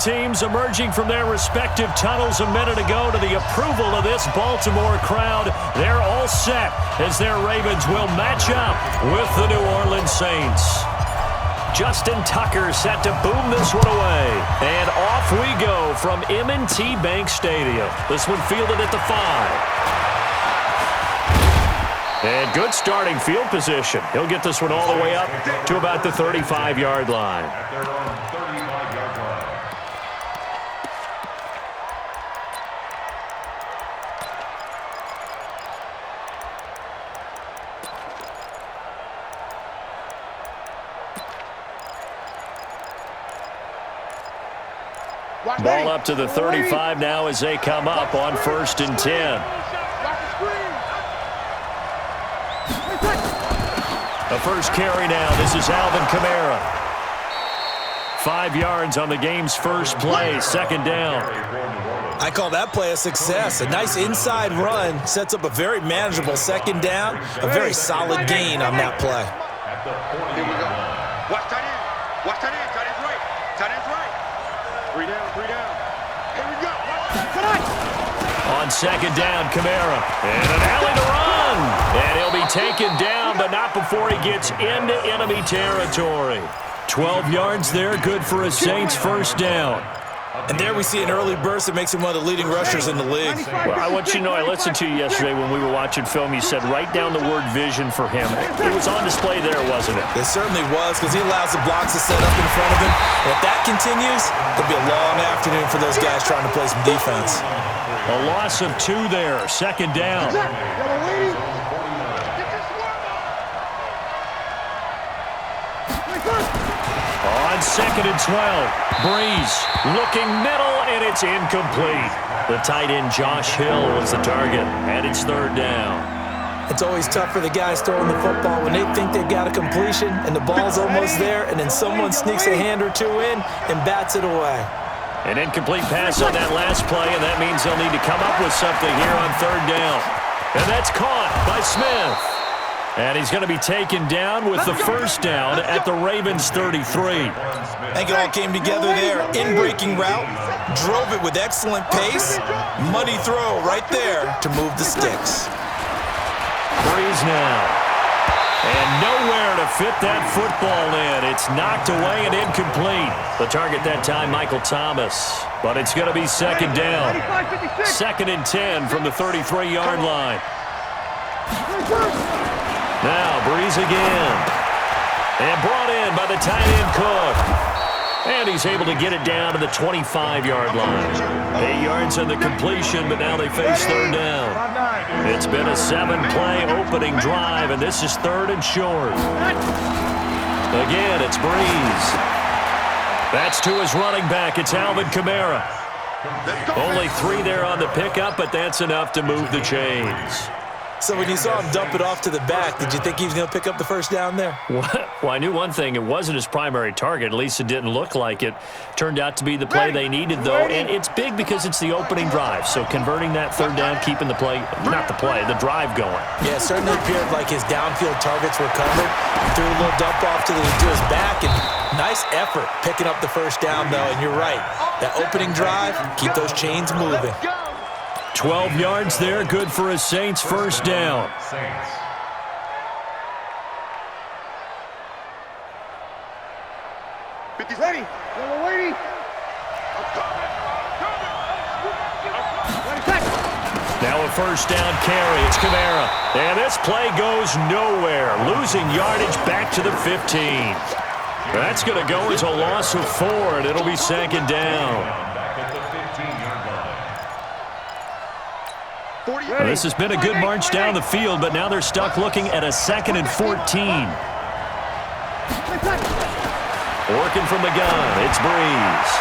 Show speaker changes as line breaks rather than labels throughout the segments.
teams emerging from their respective tunnels a minute ago to the approval of this Baltimore crowd. They're all set as their Ravens will match up with the New Orleans Saints. Justin Tucker set to boom this one away. And off we go from M&T Bank Stadium. This one fielded at the 5. And good starting field position. He'll get this one all the way up to about the 35-yard line. Ball up to the 35 now as they come up on 1st and 10. The first carry now. This is Alvin Kamara. 5 yards on the game's first play. 2nd down.
I call that play a success. A nice inside run sets up a very manageable 2nd down. A very solid gain on that play.
Here we go. Watch tight end. Watch tight end. Tight end's right. Tight end's right. 3 down. 3 down. Here we go.
On 2nd down, Kamara. And an alley to run. And he'll be taken down, but not before he gets into enemy territory. 12 yards there, good for a Saints first down.
And there we see an early burst that makes him one of the leading rushers in the league.
Well, I want you to know, I listened to you yesterday when we were watching film. You said write down the word vision for him. It was on display there, wasn't it?
It certainly was, because he allows the blocks to set up in front of him. And if that continues, it'll be a long afternoon for those guys trying to play some defense.
A loss of 2 there, 2nd down. On 2nd and 12, Breeze looking middle, and it's incomplete. The tight end Josh Hill was the target, and it's 3rd down.
It's always tough for the guys throwing the football when they think they've got a completion and the ball's almost there, and then someone sneaks a hand or two in and bats it away.
An incomplete pass on that last play, and that means they'll need to come up with something here on 3rd down. And that's caught by Smith. And he's going to be taken down with the first down at the Ravens' 33.
I think it all came together there. In-breaking route, drove it with excellent pace. Money throw right there to move the sticks.
Breeze now. And nowhere to fit that football in. It's knocked away and incomplete. The target that time, Michael Thomas. But it's going to be 2nd down. 2nd and 10 from the 33-yard line. Now, Breeze again. And brought in by the tight end Cook. And he's able to get it down to the 25-yard line. 8 yards on the completion, but now they face 3rd down. It's been a 7-play opening drive, and this is 3rd and short. Again, it's Breeze. That's to his running back. It's Alvin Kamara. Only 3 there on the pickup, but that's enough to move the chains.
So when you saw him dump it off to the back, did you think he was going to pick up the first down there?
Well, I knew one thing. It wasn't his primary target. At least it didn't look like it. Turned out to be the play they needed, though. And it's big because it's the opening drive. So converting that 3rd down, keeping the play, not the play, the drive going.
Yeah, it certainly appeared like his downfield targets were covered. Threw a little dump off to his back, and nice effort picking up the first down, though. And you're right. That opening drive, keep those chains moving.
12 yards there, good for a Saints first down.
Ready. Ready.
Now a first down carry. It's Kamara. And this play goes nowhere. Losing yardage back to the 15. That's going to go as a loss of 4, and it'll be 2nd down. Well, this has been a good march down the field, but now they're stuck looking at a 2nd and 14. Working from the gun, it's Breeze.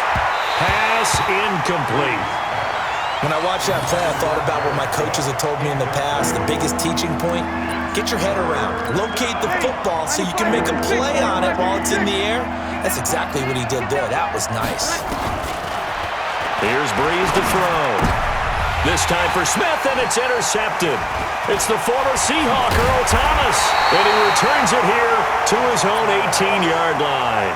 Pass incomplete.
When I watched that play, I thought about what my coaches had told me in the past. The biggest teaching point, get your head around. Locate the football so you can make a play on it while it's in the air. That's exactly what he did there. That was nice.
Here's Breeze to throw. This time for Smith, and it's intercepted. It's the former Seahawk, Earl Thomas, and he returns it here to his own 18-yard line.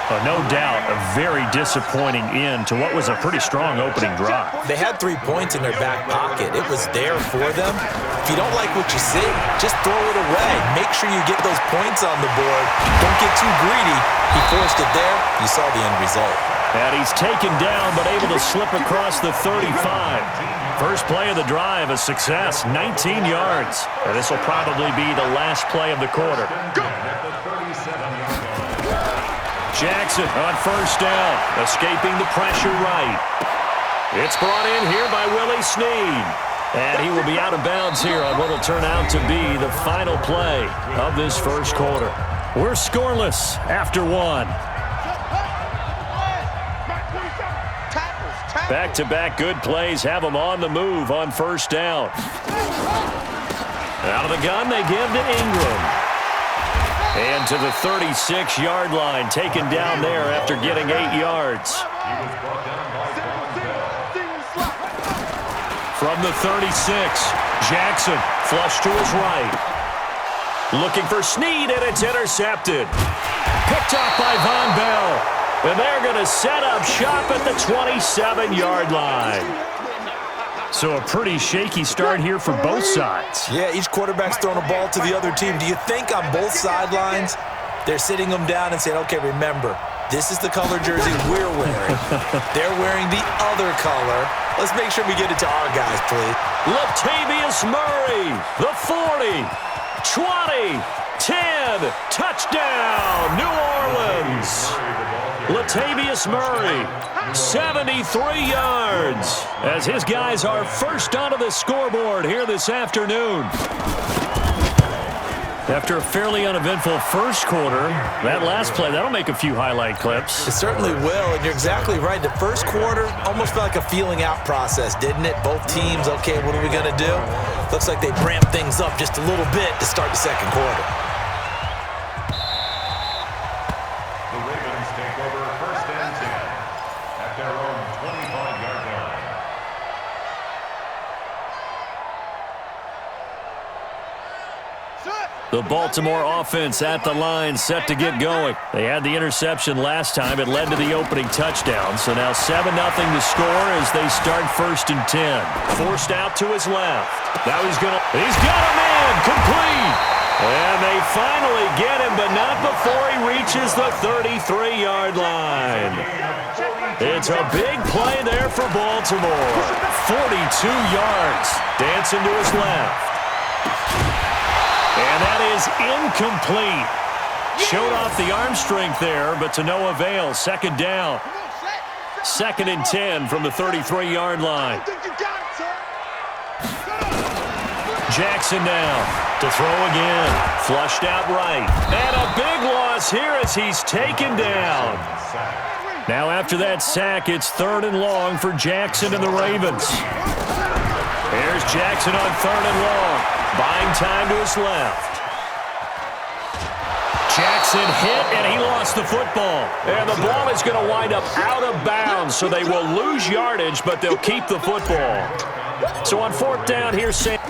No doubt, a very disappointing end to what was a pretty strong opening drive.
They had 3 points in their back pocket. It was there for them. If you don't like what you see, just throw it away. Make sure you get those points on the board. Don't get too greedy. He forced it there. You saw the end result.
And he's taken down, but able to slip across the 35. First play of the drive, a success, 19 yards. And this will probably be the last play of the quarter. Jackson on first down, escaping the pressure right. It's brought in here by Willie Snead. And he will be out of bounds here on what will turn out to be the final play of this first quarter. We're scoreless after one. Back-to-back good plays have them on the move on first down. Out of the gun, they give to Ingram. And to the 36-yard line, taken down there after getting 8 yards. From the 36, Jackson flush to his right. Looking for Snead, and it's intercepted. Picked off by Von Bell. And they're going to set up shop at the 27-yard line. So a pretty shaky start here for both sides.
Yeah, each quarterback's throwing a ball to the other team. Do you think on both sidelines they're sitting them down and saying, okay, remember, this is the color jersey we're wearing. They're wearing the other color. Let's make sure we get it to our guys, please.
Latavius Murray, the 40, 20, 10, touchdown, New Orleans. Latavius Murray, 73 yards, as his guys are first onto the scoreboard here this afternoon. After a fairly uneventful first quarter, that last play, that'll make a few highlight clips.
It certainly will, and you're exactly right. The first quarter almost felt like a feeling out process, didn't it? Both teams, okay, what are we going to do? Looks like they ramped things up just a little bit to start the second quarter.
The Baltimore offense at the line, set to get going. They had the interception last time. It led to the opening touchdown. So now 7-0 to score as they start 1st and 10. Forced out to his left. Now he's got a man, complete. And they finally get him, but not before he reaches the 33-yard line. It's a big play there for Baltimore. 42 yards, dancing to his left. And that is incomplete. Showed off the arm strength there, but to no avail. Second down. 2nd and 10 from the 33-yard line. Jackson now to throw again. Flushed out right. And a big loss here as he's taken down. Now after that sack, it's 3rd and long for Jackson and the Ravens. Here's Jackson on 3rd and long. Buying time to his left. Jackson hit, and he lost the football. And the ball is going to wind up out of bounds, so they will lose yardage, but they'll keep the football. So on 4th down, here's Sam.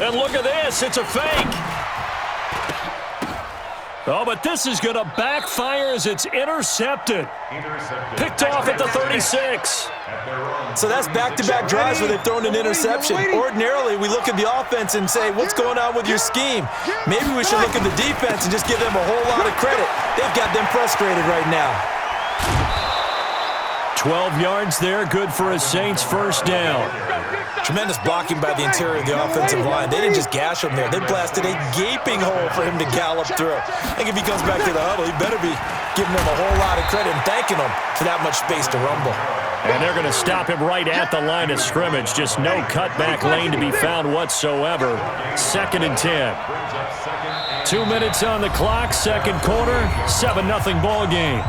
And look at this. It's a fake. Oh, but this is going to backfire as it's intercepted. Picked off at the 36.
So that's back-to-back drives where they've thrown an interception. Ordinarily, we look at the offense and say, what's going on with your scheme? Maybe we should look at the defense and just give them a whole lot of credit. They've got them frustrated right now.
12 yards there, good for a Saints first down.
Tremendous blocking by the interior of the offensive line. They didn't just gash him there. They blasted a gaping hole for him to gallop through. I think if he comes back to the huddle, he better be giving them a whole lot of credit and thanking them for that much space to rumble.
And they're going to stop him right at the line of scrimmage. Just no cutback lane to be found whatsoever. 2nd and 10. 2 minutes on the clock, second quarter, 7-0 ball game.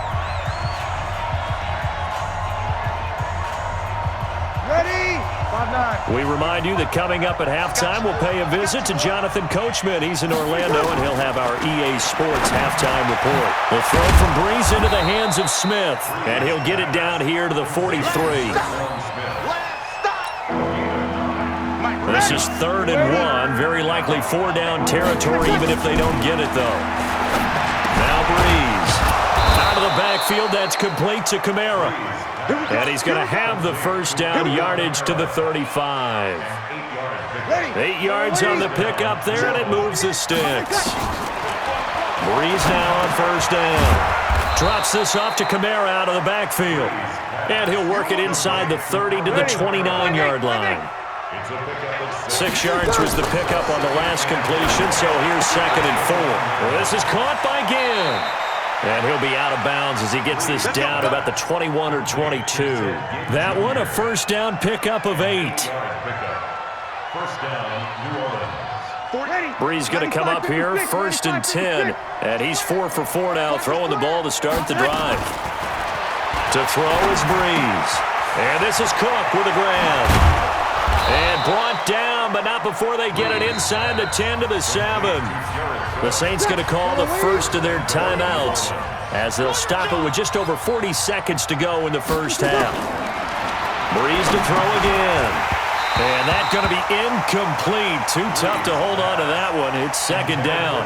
We remind you that coming up at halftime, we'll pay a visit to Jonathan Coachman. He's in Orlando, and he'll have our EA Sports halftime report. The throw from Breeze into the hands of Smith, and he'll get it down here to the 43. This is 3rd and 1, very likely 4-down territory, even if they don't get it, though. Now Breeze out of the back. backfield. That's complete to Kamara. And he's going to have the first down yardage to the 35. 8 yards on the pickup there, and it moves the sticks. Breeze now on first down. Drops this off to Kamara out of the backfield. And he'll work it inside the 30 to the 29-yard line. 6 yards was the pickup on the last completion, so here's 2nd and 4. Well, this is caught by Ginn. And he'll be out of bounds as he gets this down about the 21 or 22. That one, a first down pickup of 8.
First down, New Orleans.
Breeze going to come up here, 1st and 10. And he's 4 for 4 now, throwing the ball to start the drive. To throw is Breeze. And this is Cook with a grab. And brought down, but not before they get it inside the 10 to the 7. The Saints going to call the first of their timeouts as they'll stop it with just over 40 seconds to go in the first half. Breeze to throw again. And that's going to be incomplete. Too tough to hold on to that one. It's 2nd down.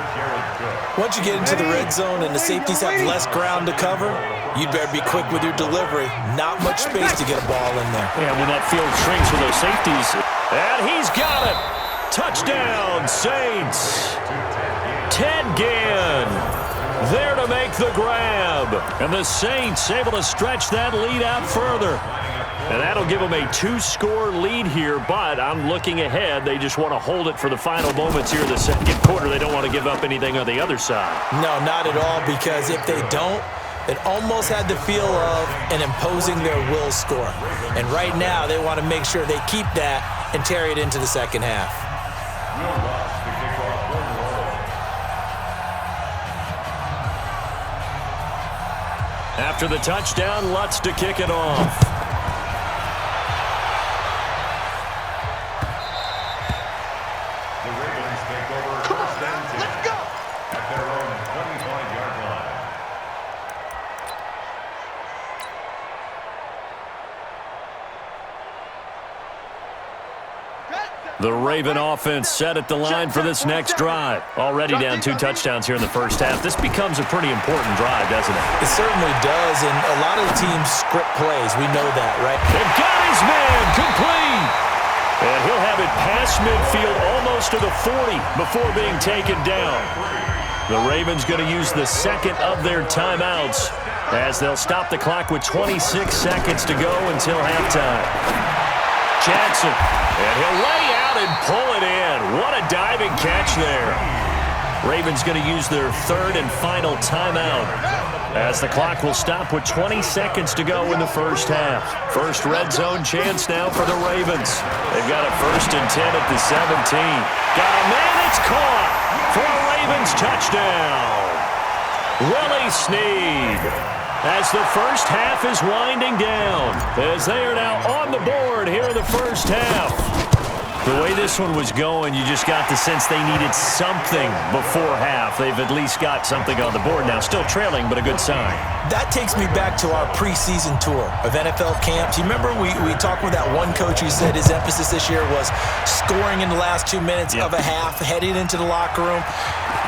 Once you get into the red zone and the safeties have less ground to cover, you'd better be quick with your delivery. Not much space to get a ball in there.
And when that field shrinks with those safeties. And he's got it. Touchdown, Saints. Ted Ginn there to make the grab. And the Saints able to stretch that lead out further. And that'll give them a 2-score lead here, but I'm looking ahead. They just want to hold it for the final moments here in the second quarter. They don't want to give up anything on the other side.
No, not at all, because if they don't, it almost had the feel of an imposing their will score. And right now, they want to make sure they keep that and carry it into the second half.
After the touchdown, Lutz to kick it off. The Raven offense set at the line for this next drive. Already down 2 touchdowns here in the first half. This becomes a pretty important drive, doesn't it?
It certainly does, and a lot of the teams script plays. We know that, right?
They've got his man complete. And he'll have it past midfield almost to the 40 before being taken down. The Ravens going to use the second of their timeouts as they'll stop the clock with 26 seconds to go until halftime. Jackson, and he'll lay out and pull it in. What a diving catch there. Ravens going to use their 3rd and final timeout as the clock will stop with 20 seconds to go in the first half. First red zone chance now for the Ravens. They've got a 1st and 10 at the 17. Got a man, it's caught for a Ravens touchdown. Willie Snead. As the first half is winding down, as they are now on the board here in the first half. The way this one was going, you just got the sense they needed something before half. They've at least got something on the board now. Still trailing, but a good sign.
That takes me back to our preseason tour of NFL camps. You remember we talked with that one coach who said his emphasis this year was scoring in the last 2 minutes of a half, heading into the locker room.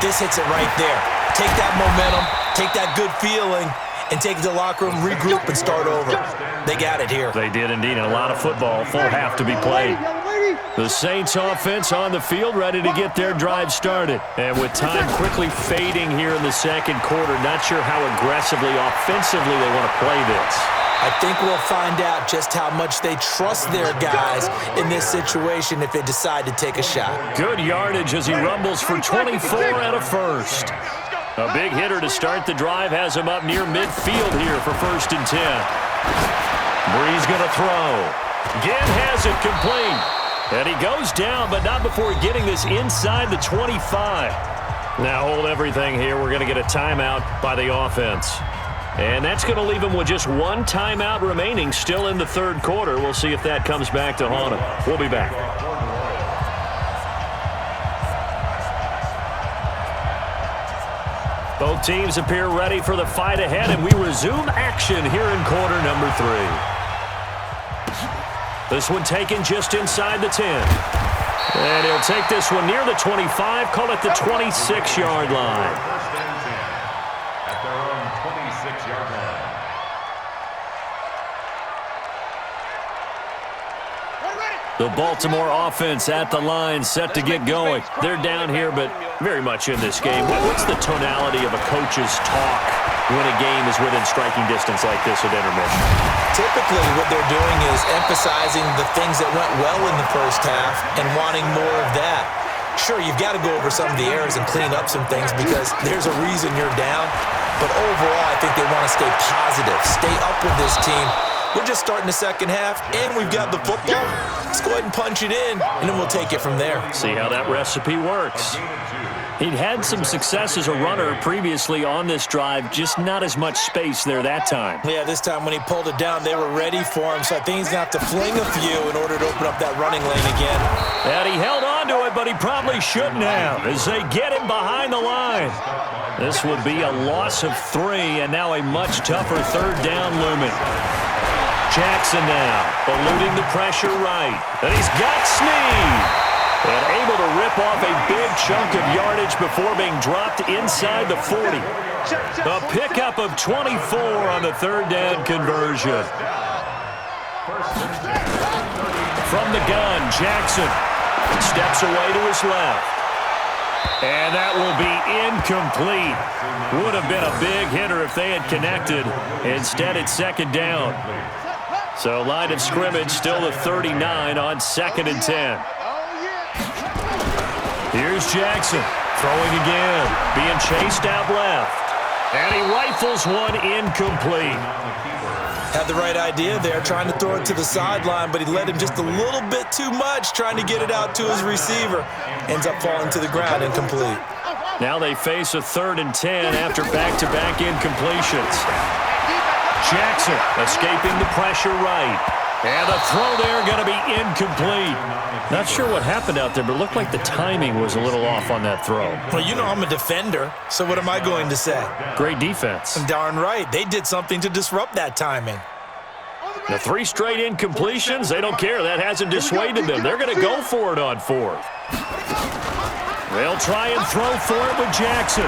This hits it right there. Take that momentum, take that good feeling, and take it to the locker room, regroup, and start over. They got it here.
They did indeed, and a lot of football, full half to be played. The Saints offense on the field, ready to get their drive started. And with time quickly fading here in the second quarter, not sure how aggressively, offensively they want to play this.
I think we'll find out just how much they trust their guys in this situation if they decide to take a shot.
Good yardage as he rumbles for 24 and a first. A big hitter to start the drive has him up near midfield here for 1st and 10. Breeze going to throw. Ginn has it complete. And he goes down, but not before getting this inside the 25. Now hold everything here. We're going to get a timeout by the offense. And that's going to leave him with just 1 timeout remaining still in the 3rd quarter. We'll see if that comes back to haunt him. We'll be back. Both teams appear ready for the fight ahead, and we resume action here in quarter number 3. This one taken just inside the 10. And he'll take this one near the 25, call it the 26-yard line.
First and 10 at their own 26-yard line.
The Baltimore offense at the line, set to get going. They're down here, but very much in this game. What's the tonality of a coach's talk when a game is within striking distance like this at intermission?
Typically, what they're doing is emphasizing the things that went well in the first half and wanting more of that. Sure, you've got to go over some of the errors and clean up some things because there's a reason you're down. But overall, I think they want to stay positive, stay up with this team. We're just starting the second half, and we've got the football. Let's go ahead and punch it in, and then we'll take it from there.
See how that recipe works. He'd had some success as a runner previously on this drive, just not as much space there that time.
Yeah, this time when he pulled it down, they were ready for him, so I think he's going to have to fling a few in order to open up that running lane again.
And he held on to it, but he probably shouldn't have as they get him behind the line. This will be a loss of 3, and now a much tougher third down looming. Jackson now, eluding the pressure right. And he's got Snead. And able to rip off a big chunk of yardage before being dropped inside the 40. A pickup of 24 on the third down conversion. From the gun, Jackson steps away to his left. And that will be incomplete. Would have been a big hitter if they had connected. Instead, it's second down. So line of scrimmage still the 39 on 2nd and 10. Here's Jackson throwing again, being chased out left. And he rifles one incomplete.
Had the right idea there, trying to throw it to the sideline, but he led him just a little bit too much, trying to get it out to his receiver. Ends up falling to the ground, incomplete.
Now they face a 3rd and 10 after back-to-back incompletions. Jackson escaping the pressure right. And the throw there going to be incomplete. Not sure what happened out there, but it looked like the timing was a little off on that throw.
Well, you know I'm a defender, so what am I going to say?
Great defense.
Darn right. They did something to disrupt that timing.
The 3 straight incompletions, they don't care. That hasn't dissuaded them. They're going to go for it on 4th. They'll try and throw for it with Jackson.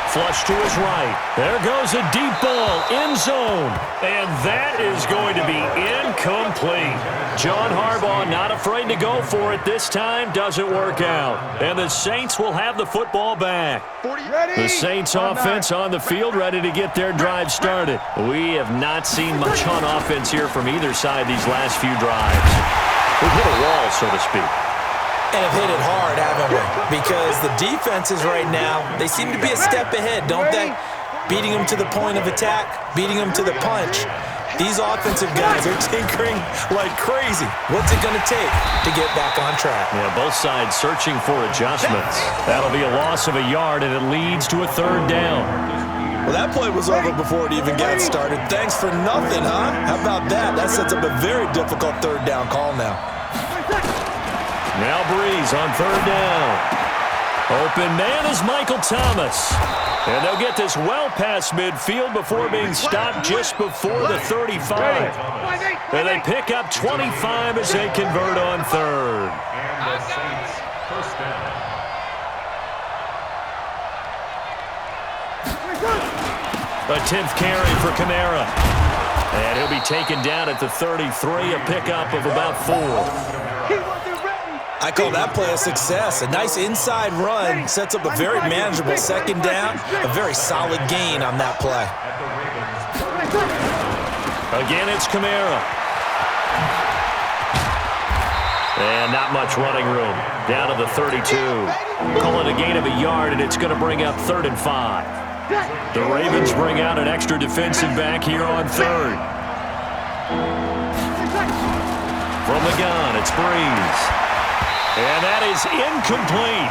Flush to his right. There goes a deep ball, end zone. And that is going to be incomplete. John Harbaugh not afraid to go for it this time. Doesn't work out. And the Saints will have the football back. The Saints offense on the field, ready to get their drive started. We have not seen much on offense here from either side these last few drives. We've hit a wall, so to speak.
And have hit it hard, haven't we? Because the defenses right now, they seem to be a step ahead, don't they? Beating them to the point of attack, beating them to the punch. These offensive guys are tinkering like crazy. What's it going to take to get back on track?
Yeah, both sides searching for adjustments. That'll be a loss of a yard, and it leads to a 3rd down.
Well, that play was over before it even got started. Thanks for nothing, huh? How about that? That sets up a very difficult 3rd down call now.
Now Breeze on 3rd down. Open man is Michael Thomas. And they'll get this well past midfield before being stopped just before the 35. And they pick up 25 as they convert on 3rd.
And the Saints first down.
A 10th carry for Kamara. And he'll be taken down at the 33, a pickup of about 4.
I call that play a success. A nice inside run sets up a very manageable 2nd down. A very solid gain on that play.
Again, it's Kamara. And not much running room. Down to the 32. Call it a gain of a yard, and it's going to bring up 3rd and 5. The Ravens bring out an extra defensive back here on 3rd. From the gun, it's Breeze. And that is incomplete.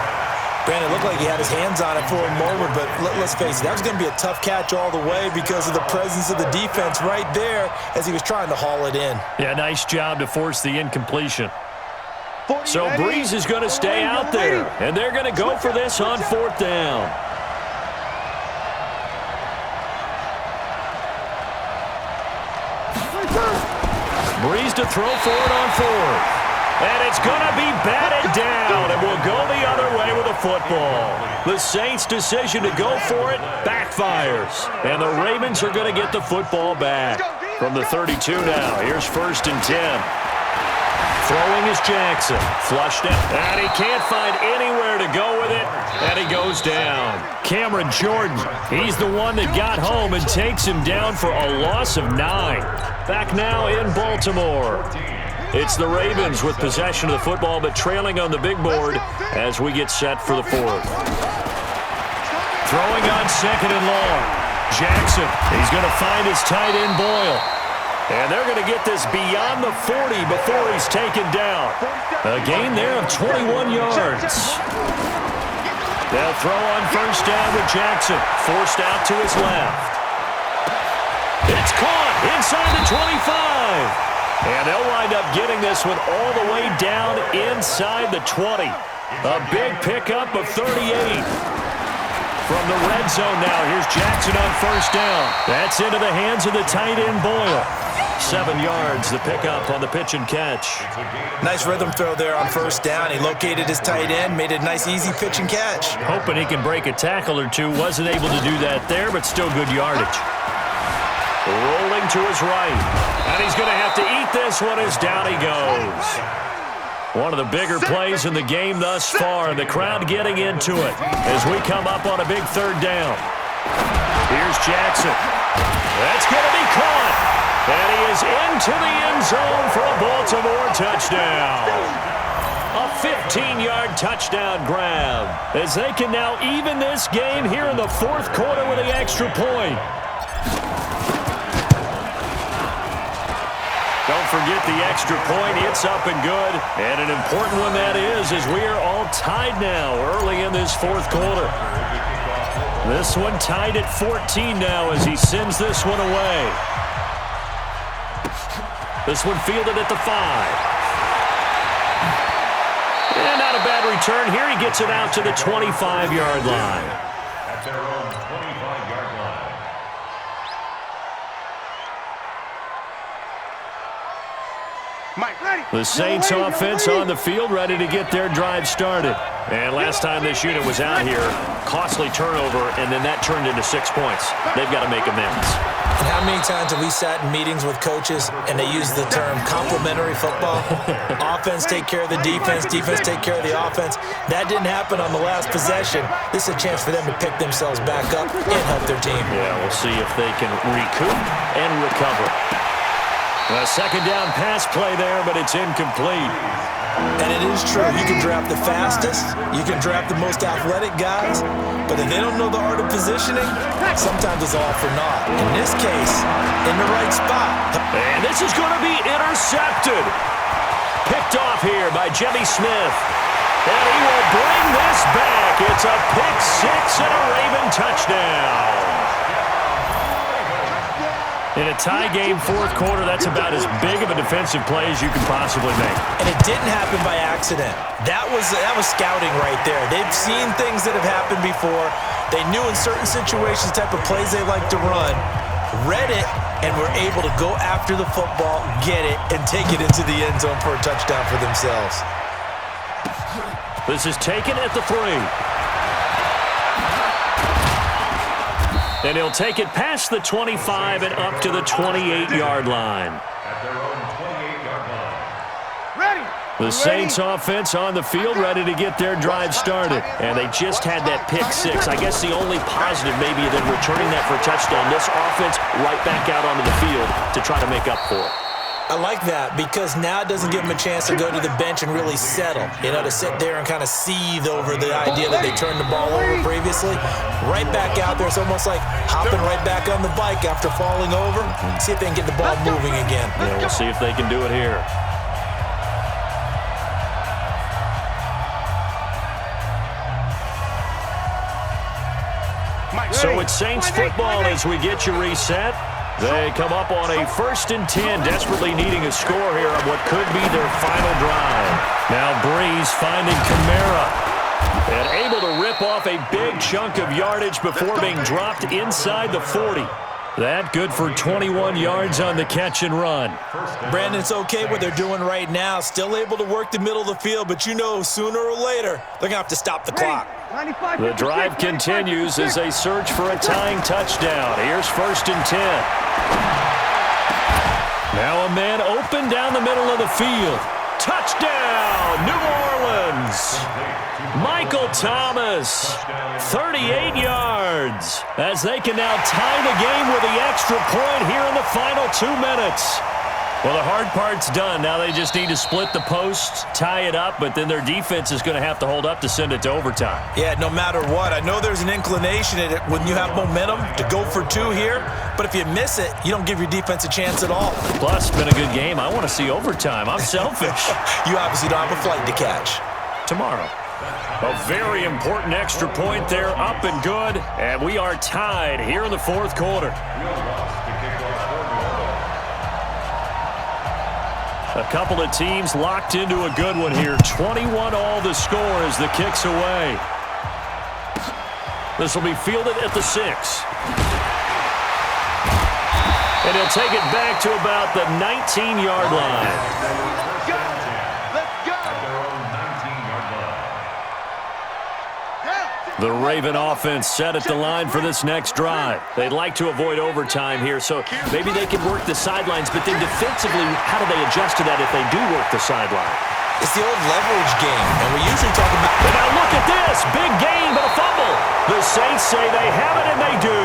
Brandon, it looked like he had his hands on it for a moment, but let's face it, that was going to be a tough catch all the way because of the presence of the defense right there as he was trying to haul it in.
Yeah, nice job to force the incompletion. So Breeze is going to stay out there, and they're going to go for this on 4th down. Breeze to throw for it on 4th. And it's going to be batted down, and we'll go the other way with the football. The Saints' decision to go for it backfires, and the Ravens are going to get the football back. From the 32 now, here's 1st and 10. Throwing is Jackson. Flushed it. And he can't find anywhere to go with it. And he goes down. Cameron Jordan, he's the one that got home and takes him down for a loss of 9. Back now in Baltimore. It's the Ravens with possession of the football, but trailing on the big board as we get set for the 4th. Throwing on 2nd and long. Jackson, he's going to find his tight end Boyle. And they're going to get this beyond the 40 before he's taken down. A gain there of 21 yards. They'll throw on 1st down with Jackson. Forced out to his left. It's caught inside the 25. And they'll wind up getting this one all the way down inside the 20. A big pickup of 38. From the red zone now, here's Jackson on 1st down. That's into the hands of the tight end Boyle. 7 yards, the pickup on the pitch and catch.
Nice rhythm throw there on 1st down. He located his tight end, made a nice easy pitch and catch.
Hoping he can break a tackle or two. Wasn't able to do that there, but still good yardage. Rolling to his right. And he's going to have to eat this one as down he goes. One of the bigger plays in the game thus far, and the crowd getting into it as we come up on a big 3rd down. Here's Jackson. That's going to be caught. And he is into the end zone for a Baltimore touchdown. A 15-yard touchdown grab as they can now even this game here in the 4th quarter with the extra point. Don't forget the extra point. It's up and good. And an important one that is, as we are all tied now early in this 4th quarter. This one tied at 14 now as he sends this one away. This one fielded at the 5. And not a bad return here. He gets it out to the 25-yard line.
At their own 25-yard line.
The Saints offense on the field, ready to get their drive started. And last time this unit was out here, costly turnover, and then that turned into 6 points. They've got to make amends.
And how many times have we sat in meetings with coaches and they use the term complementary football? Offense take care of the defense, defense take care of the offense. That didn't happen on the last possession. This is a chance for them to pick themselves back up and help their team.
Yeah, we'll see if they can recoup and recover. A 2nd down pass play there, but it's incomplete.
And it is true. You can draft the fastest. You can draft the most athletic guys. But if they don't know the art of positioning, sometimes it's all for naught. In this case, in the right spot.
And this is going to be intercepted. Picked off here by Jimmy Smith. And he will bring this back. It's a pick 6 and a Raven touchdown. In a tie game, 4th quarter, that's about as big of a defensive play as you can possibly make.
And it didn't happen by accident. That was scouting right there. They've seen things that have happened before. They knew in certain situations the type of plays they like to run, read it, and were able to go after the football, get it, and take it into the end zone for a touchdown for themselves.
This is taken at the 3. And he'll take it past the 25 and up to the 28-yard line.
At their own 28-yard line.
Ready.
The Saints offense on the field, ready to get their drive started. And they just had that pick 6. I guess the only positive maybe than returning that for a touchdown. This offense right back out onto the field to try to make up for it.
I like that because now it doesn't give them a chance to go to the bench and really settle, to sit there and kind of seethe over the idea that they turned the ball over previously. Right back out there. It's almost like hopping right back on the bike after falling over. See if they can get the ball moving again.
Yeah, we'll see if they can do it here. So it's Saints football as we get you reset. They come up on a 1st and 10, desperately needing a score here on what could be their final drive. Now Breeze finding Kamara and able to rip off a big chunk of yardage before being dropped inside the 40. That good for 21 yards on the catch and run.
Brandon, it's okay what they're doing right now. Still able to work the middle of the field, but sooner or later, they're going to have to stop the clock.
The drive continues as they search for a tying touchdown. Here's 1st and 10. Now a man open down the middle of the field. Touchdown, New Orleans. Michael Thomas, 38 yards, as they can now tie the game with the extra point here in the final 2 minutes. Well, the hard part's done. Now they just need to split the posts, tie it up, but then their defense is going to have to hold up to send it to overtime.
Yeah, no matter what. I know there's an inclination in it when you have momentum to go for 2 here, but if you miss it, you don't give your defense a chance at all.
Plus, it's been a good game. I want to see overtime. I'm selfish.
You obviously don't have a flight to catch.
Tomorrow. A very important extra point there, up and good, and we are tied here in the fourth quarter. A couple of teams locked into a good one here. 21 all the score as the kick's away. This will be fielded at the 6. And he'll take it back to about the 19-yard line. The Raven offense set at the line for this next drive. They'd like to avoid overtime here, so maybe they can work the sidelines, but then defensively, how do they adjust to that if they do work the sideline?
It's the old leverage game, and we usually talk about...
And now look at this. Big gain, but a fumble. The Saints say they have it, and they do.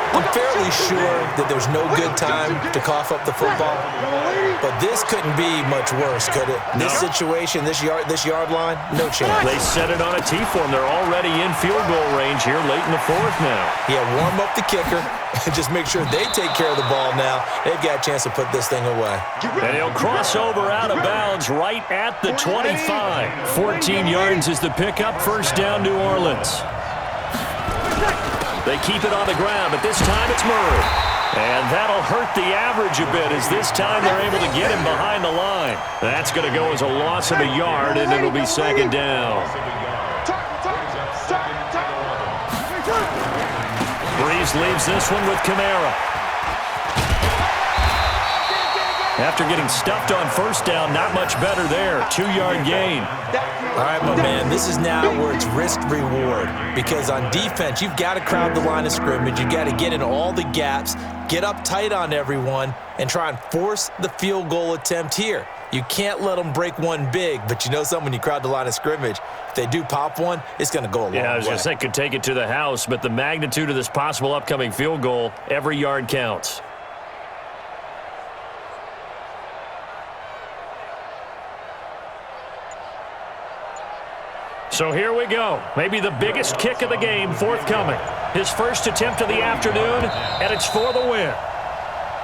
I'm fairly sure that there's no good time to cough up the football, but this couldn't be much worse, could it?
No.
This situation, this yard line, no chance.
They set it on a T-form. They're already in field goal range here late in the fourth now.
Yeah, warm up the kicker and just make sure they take care of the ball now. They've got a chance to put this thing away.
And he'll cross over out of bounds right at the 25. 14 yards is the pickup. First down, New Orleans. They keep it on the ground, but this time it's Murray. And that'll hurt the average a bit as this time they're able to get him behind the line. That's going to go as a loss of a yard, and it'll be second down. Breeze leaves this one with Kamara. After getting stuffed on first down, not much better there. 2-yard gain.
All right, my man, this is now where it's risk-reward. Because on defense, you've got to crowd the line of scrimmage. You've got to get in all the gaps, get up tight on everyone, and try and force the field goal attempt here. You can't let them break one big, but you know something, when you crowd the line of scrimmage, if they do pop one, it's going to go a long way.
Yeah, I was going to say, could take it to the house, but the magnitude of this possible upcoming field goal, every yard counts. So here we go. Maybe the biggest kick of the game forthcoming. His first attempt of the afternoon, and it's for the win.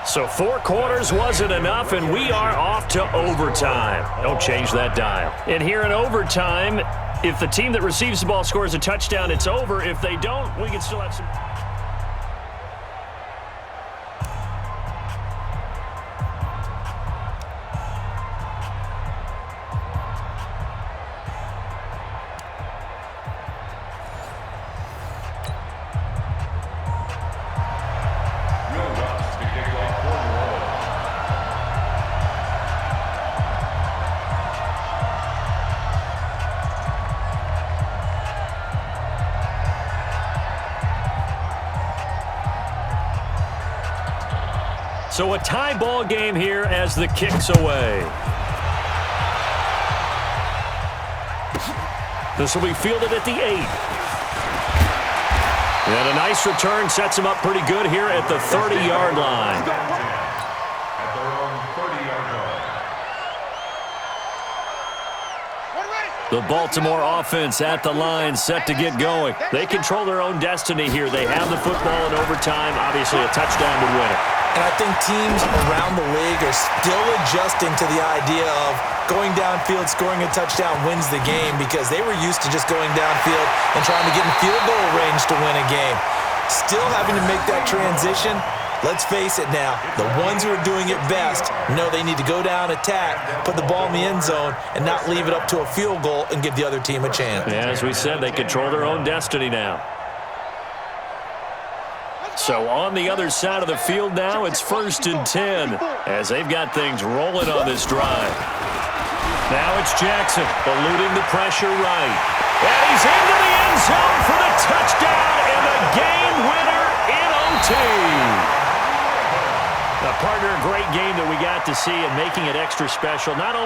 So 4 quarters wasn't enough, and we are off to overtime. Don't change that dial. And here in overtime, if the team that receives the ball scores a touchdown, it's over. If they don't, we can still have some... So a tie ball game here as the kick's away. This will be fielded at the 8. And a nice return sets him up pretty good here at the 30-yard line.
At their own 30-yard line.
The Baltimore offense at the line, set to get going. They control their own destiny here. They have the football in overtime. Obviously, a touchdown would win it.
And I think teams around the league are still adjusting to the idea of going downfield, scoring a touchdown wins the game, because they were used to just going downfield and trying to get in field goal range to win a game. Still having to make that transition. Let's face it now, the ones who are doing it best know they need to go down, attack, put the ball in the end zone, and not leave it up to a field goal and give the other team a chance.
Yeah, as we said, they control their own destiny now. So on the other side of the field now, it's 1st and 10 as they've got things rolling on this drive. Now it's Jackson eluding the pressure right. And he's into the end zone for the touchdown and the game winner in OT. Partner, a great game that we got to see and making it extra special. Not only